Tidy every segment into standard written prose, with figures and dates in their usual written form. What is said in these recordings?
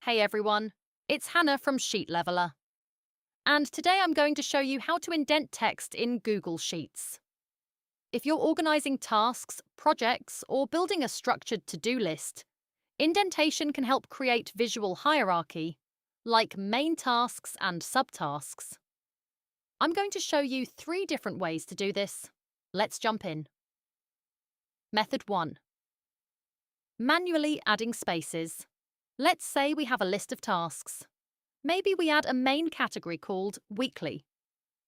Hey everyone, it's Hannah from Sheet Leveler. And today I'm going to show you how to indent text in Google Sheets. If you're organizing tasks, projects, or building a structured to-do list, indentation can help create visual hierarchy, like main tasks and subtasks. I'm going to show you 3 different ways to do this. Let's jump in. Method 1. Manually adding spaces. Let's say we have a list of tasks. Maybe we add a main category called Weekly,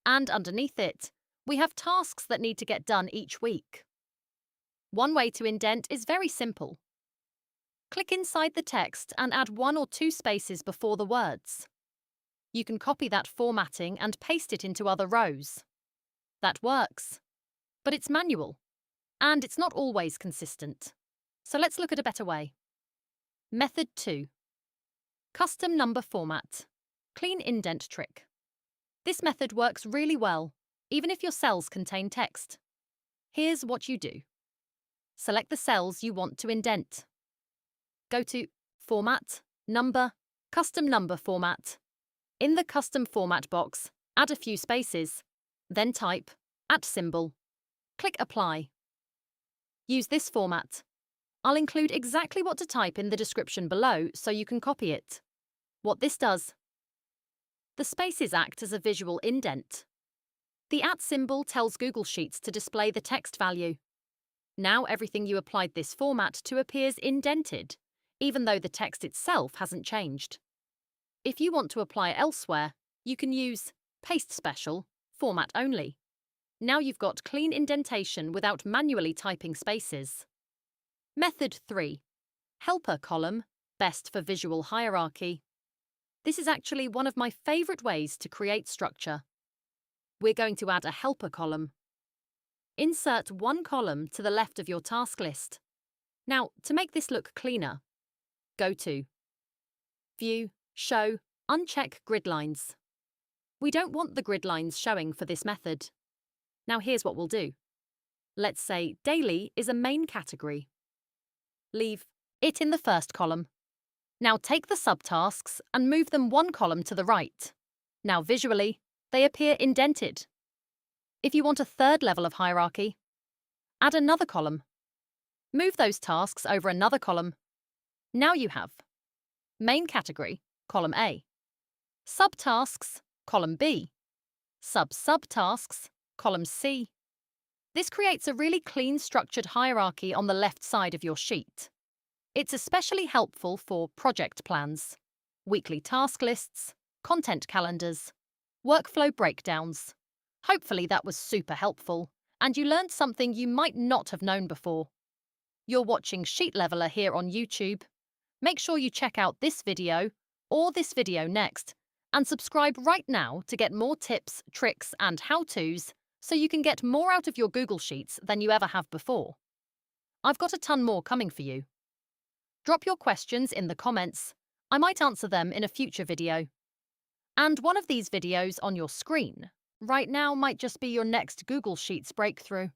and underneath it, we have tasks that need to get done each week. One way to indent is very simple. Click inside the text and add 1 or 2 spaces before the words. You can copy that formatting and paste it into other rows. That works, but it's manual, and it's not always consistent. So let's look at a better way. Method 2. Custom number format. Clean indent trick. This method works really well, even if your cells contain text. Here's what you do. Select the cells you want to indent. Go to Format, Number, Custom Number Format. In the Custom Format box, add a few spaces. Then type @. Click Apply. Use this format. I'll include exactly what to type in the description below so you can copy it. What this does: the spaces act as a visual indent. The @ tells Google Sheets to display the text value. Now everything you applied this format to appears indented, even though the text itself hasn't changed. If you want to apply it elsewhere, you can use Paste Special, Format Only. Now you've got clean indentation without manually typing spaces. Method 3. Helper column, best for visual hierarchy. This is actually one of my favourite ways to create structure. We're going to add a helper column. Insert 1 column to the left of your task list. Now, to make this look cleaner, go to View, Show, uncheck Grid Lines. We don't want the grid lines showing for this method. Now here's what we'll do. Let's say Daily is a main category. Leave it in the first column. Now take the subtasks and move them 1 column to the right. Now visually, they appear indented. If you want a 3rd level of hierarchy, add another column. Move those tasks over another column. Now you have Main Category, column A. Subtasks, column B. Subtasks, column C. This creates a really clean, structured hierarchy on the left side of your sheet. It's especially helpful for project plans, weekly task lists, content calendars, workflow breakdowns. Hopefully that was super helpful, and you learned something you might not have known before. You're watching Sheet Leveler here on YouTube. Make sure you check out this video or this video next, and subscribe right now to get more tips, tricks, and how-tos so you can get more out of your Google Sheets than you ever have before. I've got a ton more coming for you. Drop your questions in the comments. I might answer them in a future video. And one of these videos on your screen right now might just be your next Google Sheets breakthrough.